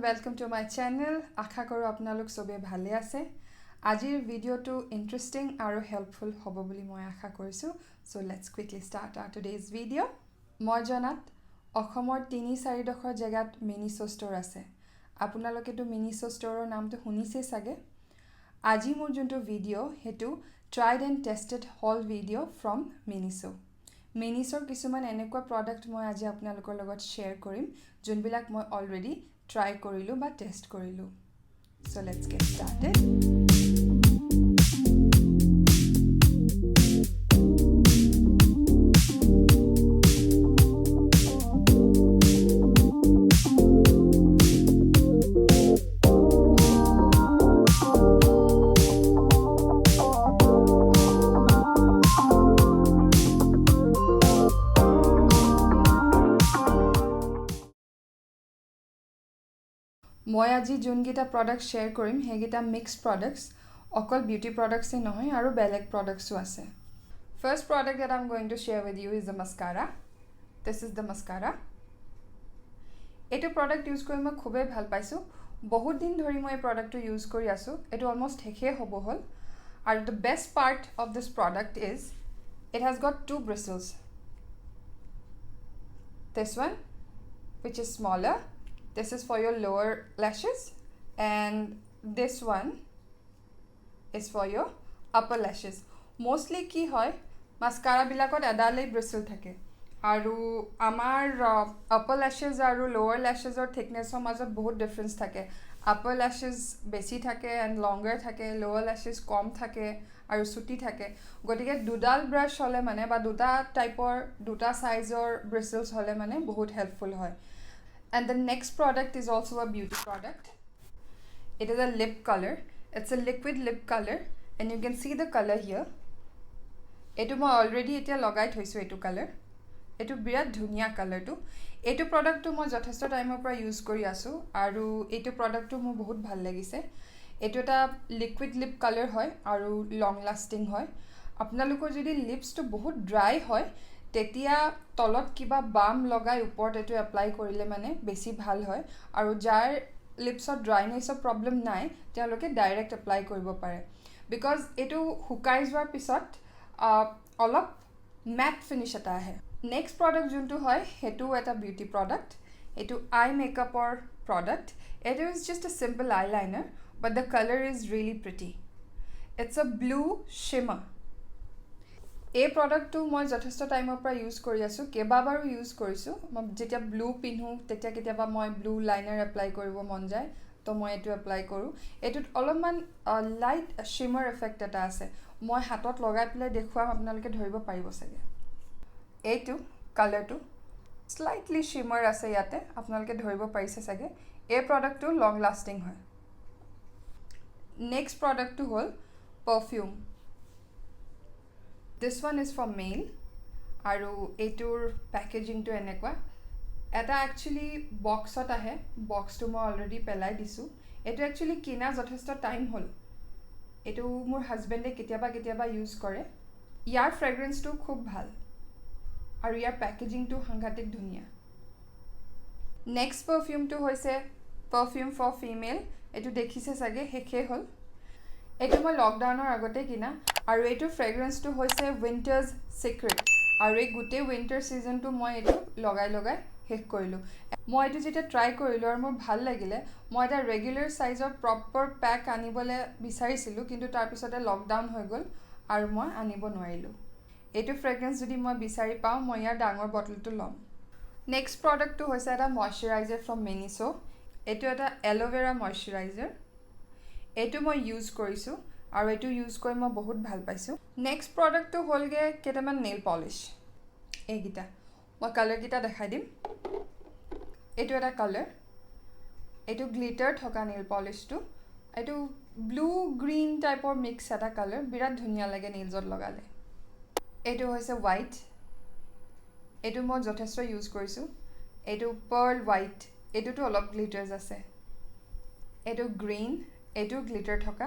welcome to my channel. আশা কৰো আপোনালোক সবে ভালে আছে। আজিৰ ভিডিওটো ইন্টাৰেষ্টিং আৰু হেল্পফুল হ'ব বুলি মই আশা কৰিছো। So let's quickly start our today's video. মই জনাত অসমৰ 3-4 ডখৰ জায়গাত মিনিসো ষ্টৰ আছে। আপোনালোকেটো মিনিসো ষ্টৰৰ নামটো শুনিছে সাগে। আজি মোৰ যোনটো ভিডিও হেতু tried and tested haul video from Miniso. Minisor কিছুমান এনেকুৱা প্ৰডাক্ট মই আজি আপোনালোকৰ লগত শেয়াৰ কৰিম যোনবিলাক মই অলৰেডি ট্ৰাই কৰিলো বা টেষ্ট কৰিলো। So let's get started. মই আজি যোনগিটা প্ৰডাক্ট শেয়াৰ কৰিম হেগিটা মিক্স প্ৰডাক্টস অকল বিউটি প্ৰডাক্টস নহয় আৰু বেলেগ প্ৰডাক্টসও আছে। First product that I'm going to share with you is the mascara. This is the mascara. এটো প্ৰডাক্ট ইউজ কৰি মই খুবেই ভাল পাইছো। বহুত দিন ধৰি মই এই প্ৰডাক্টটো ইউজ কৰি আছো। এটো অলমোস্ট শেষে হ'ব হল। আৰু the best part of this product is it has got 2 bristles. This one which is smaller. This is for your lower lashes and this one is for your upper lashes. Mostly ki hoy mascara bilakot adalei bristle thake aru amar upper lashes aru lower lashes or thickness or majot bahut difference thake. Upper lashes besi thake and longer thake, lower lashes kom thake aru suti thake. Gotike dudal brush hole mane ba duta type or duta size or bristles hole mane bahut helpful hoy. And the next product is also a beauty product. It is a lip color. It's a liquid lip color and you can see the color here. Etu moi already etia logai thoisu etu color. Etu birat dhuniya color tu. Etu product tu moi jothesto time opra use kori asu aru etu product tu mo bahut bhal lagise. Etu eta liquid lip color hoy aru long lasting hoy. Apnalokor jodi lips tu bahut dry hoy তেতিয়া তলত কিবা বাম লগাই ওপৰত এটো apply কৰিলে মানে বেছি ভাল হয় আৰু যাৰ লিপছত ড্ৰাইনেছৰ প্ৰবলেম নাই তেওঁলোকে ডাইৰেক্ট এপ্লাই কৰিব পাৰে বিকজ এটো হুকাই যোৱাৰ পিছত অলপ ম্যাট ফিনিশ এটা আহে। নেক্সট প্ৰডাক্ট যোনটো হয় হেতু এটা বিউটি প্ৰডাক্ট। এটো আই মেকআপৰ product. It is just a simple eyeliner but the color is really pretty. It's a blue shimmer. এই প্ৰডাক্টটো মই যথেষ্ট টাইমৰ পৰা ইউজ কৰি আছো কেবাবাৰো ইউজ কৰিছো মই যেতিয়া ব্লু পিনহু তেতিয়া কেতিয়াবা মই ব্লু লাইনাৰ এপ্লাই কৰিব মন যায় তো মই এটো এপ্লাই কৰো এটোত অলপমান লাইট শিমাৰ ইফেক্ট এটা আছে মই হাতত লগাই পেলাই দেখুৱাম আপোনালোকে ধৰিব পাৰিব চাগে এটো কালাৰটো স্লাইটলি শিমাৰ আছে ইয়াতে আপোনালোকে ধৰিব পাৰিছে চাগে এই প্ৰডাক্টটো লং লাষ্টিং হয়। নেক্সট প্ৰডাক্টটো হ'ল perfume. This one is for male aru etur packaging to enekwa eta actually box ot ahe box to mo already pelai disu etu actually kina jothesto time hol etu mur husband e ketiaba use kore yar fragrance to khub bhal aru yar packaging to hangatik dhuniya. Next perfume to hoise perfume for female etu dekhise sage hekhe hol এটো মই লকডাউনৰ আগতে কিনা আৰু এটো fragrance two হৈছে উইন্টাৰস secret আৰু এই গুটে উইন্টাৰ সিজন টু মই এটো লগাই শেষ কৰিলো। মই এটো যেটা ট্ৰাই কৰিলো আৰু মোৰ ভাল লাগিলে মই এটা ৰেগুলাৰ সাইজৰ প্ৰপাৰ প্যাক আনিবলে বিচাৰিছিলো কিন্তু তাৰ পিছতে লকডাউন হৈ গল আৰু মই আনিব নোৱাৰিলো। এটো ফ্ৰেগ্ৰেন্স যদি মই বিচাৰি পাও মই ইয়াৰ ডাঙৰ বটলটো লম। নেক্সট প্ৰডাক্টটো হৈছে এটা ময়শ্চাৰাইজাৰ ফ্ৰম মিনিসো। এটো এটা এলোভেৰা ময়শ্চাৰাইজাৰ। এটো মই ইউজ কৰিছো আৰু এটো ইউজ কৰি মই বহুত ভাল পাইছো। নেক্সট প্ৰডাক্টটো হ'লগে কেটামান নেইল পলিশ। এইগিটা মই কালাৰ গিটা দেখাই দিম। এটো এটা কালাৰ এটো গ্লিটাৰ থকা নেইল পলিশটো এটো ব্লু গ্ৰীন টাইপৰ মিক্স এটা কালাৰ বিৰাট ধুনিয়া লাগে নেইলছত লগালে। এটো হৈছে হোৱাইট এটো মই যথেষ্ট ইউজ কৰিছো। এটো পাৰ্ল হোৱাইট এটোটো অলপ গ্লিটাৰস আছে। এটো গ্ৰীন এটো গ্লিটাৰ থকা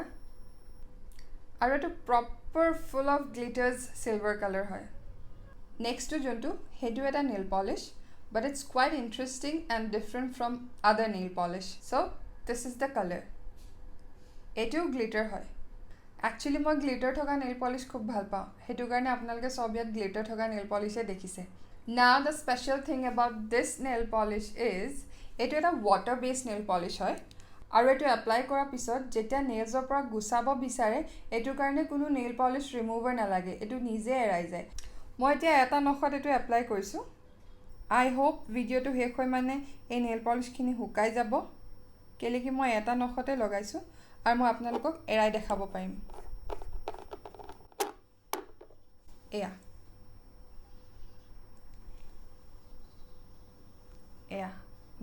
আৰু এটো proper full of glitters silver colour হয়। নেক্সট যোনটো হেতু এটা nail polish but it's quite interesting and different from other nail polish. So this is the color. ATO glitter হয়। Actually মই গ্লিটাৰ থকা নেল পলিশ খুব ভাল পাওঁ, সেইটো কাৰণে আপোনালোকে সব ইয়াত গ্লিটাৰ থকা নেল পলিশে দেখিছে। Now the special thing about this nail polish is এটো এটা water based nail polish হয় আৰু এটো এপ্লাই কৰাৰ পিছত যেতিয়া নেইলছৰ পৰা গুছাব বিচাৰে এটোৰ কাৰণে কোনো নেইল পলিশ ৰিমুভাৰ নালাগে, এটো নিজে এৰাই যায়। মই এতিয়া এটা নখত এটো এপ্লাই কৰিছো। I hope ভিডিওটো শেষ হৈ মানে এই নেইল পলিশখিনি শুকাই যাব, কেলে কি মই এটা নখতে লগাইছো আৰু মই আপোনালোকক এৰাই দেখাব পাৰিম। এয়া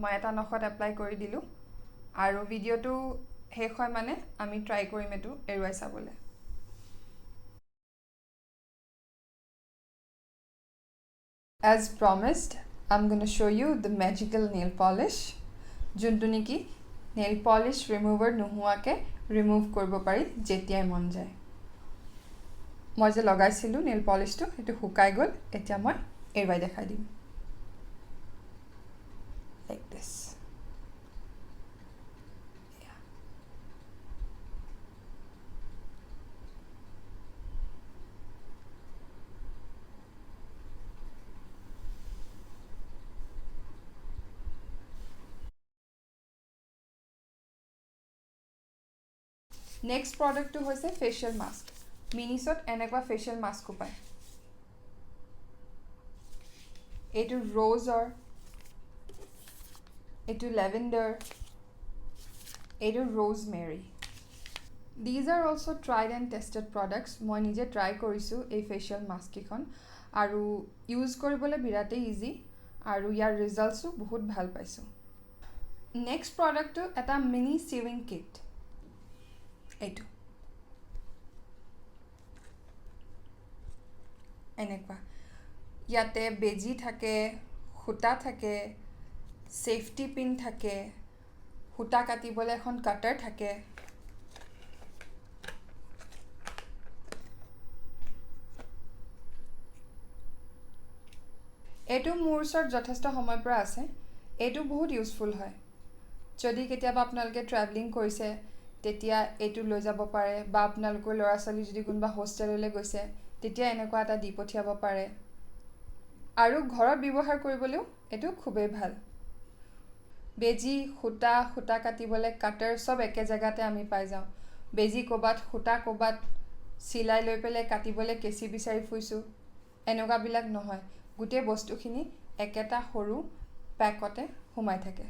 মই এটা নখত এপ্লাই কৰি দিলো আৰু ভিডিওটো শেষ হয় মানে আমি ট্ৰাই কৰিম এটো এৰুৱাই চাবলৈ। As promised, I'm going to show you the magical nail polish, যোনটো নেকি nail polish remover নোহোৱাকে ৰিমুভ কৰিব পাৰি যেতিয়াই মন যায়। মই যে লগাইছিলো nail polishটো এটো শুকাই গল, এতিয়া মই এৰুৱাই দেখাই দিম। Like this. Next product to hoise facial mask. Miniso enekwa facial mask ko pai. Etu rose or etu lavender, etu rosemary. These are also tried and tested products. Moi nije try korisu ei facial mask kikhon aru use koribole birate easy aru yar results u bahut bhal paisu. Next product to eta mini sewing kit. এইটো এনেকুৱা ইয়াতে বেজি থাকে, খুটা থাকে, safety pin থাকে, খুটা কাটিবলৈ এখন কাটাৰ থাকে। এইটো মোৰ ওচৰত যথেষ্ট সময় পৰা আছে, এইটো বহুত ইউজফুল হয়। যদি কেতিয়াবা আপোনালোকে ট্ৰেভেলিং কৰিছে তেতিয়া এটো লৈ যাব পাৰে, বা আপোনালোকৰ ল'ৰা ছোৱালী যদি কোনবা হোষ্টেললৈ গৈছে তেতিয়া এনেকুৱা এটা দি পঠিয়াব পাৰে আৰু ঘৰত ব্যৱহাৰ কৰিবলৈও এটো খুবেই ভাল। বেজি খুটা কাটিবলৈ কাটাৰ সব একে জায়গাতে আমি পাই যাওঁ। বেজি কোবাত খুটা কোবাত সিলাই লৈ পেলে কাটিবলৈ কেঁচি বিচাৰি ফুইছো, এনেকুৱা বিলাক নহয়, গোটেই বস্তুখিনি একেটা সৰু পেকতে সোমাই থাকে।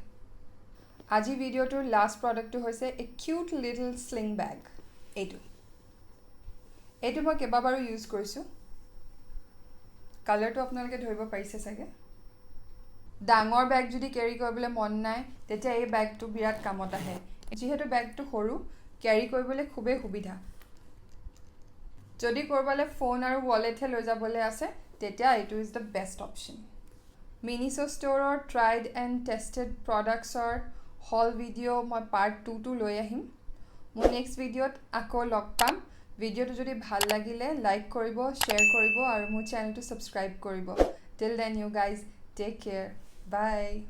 আজি ভিডিওটোৰ লাষ্ট প্ৰডাক্টটো হৈছে এ কিউট লিটল স্লিং বেগ। এইটো মই কেইবাবাৰো ইউজ কৰিছো। কালাৰটো আপোনালোকে ধৰিব পাৰিছে চাগে। ডাঙৰ বেগ যদি কেৰি কৰিবলৈ মন নাই তেতিয়া এই বেগটো বিৰাট কামত আহে, যিহেতু বেগটো সৰু কেৰি কৰিবলৈ খুবেই সুবিধা। যদি কৰবালে ফোন আৰু ৱালেটহে লৈ যাবলৈ আছে তেতিয়া এইটো ইজ দ্য বেষ্ট অপশ্যন। মিনিছো ষ্টৰৰ ট্ৰাইড এণ্ড টেষ্টেড প্ৰডাক্টছৰ হল ভিডিও মই পাৰ্ট 2 লৈ আহিম। মই নেক্সট ভিডিওত আকৌ লগ পাম। ভিডিওটো যদি ভাল লাগিলে লাইক কৰিব, শ্বেয়াৰ কৰিব আৰু মোৰ চেনেলটো সাবস্ক্ৰাইব কৰিব। Till then you guys take care. Bye.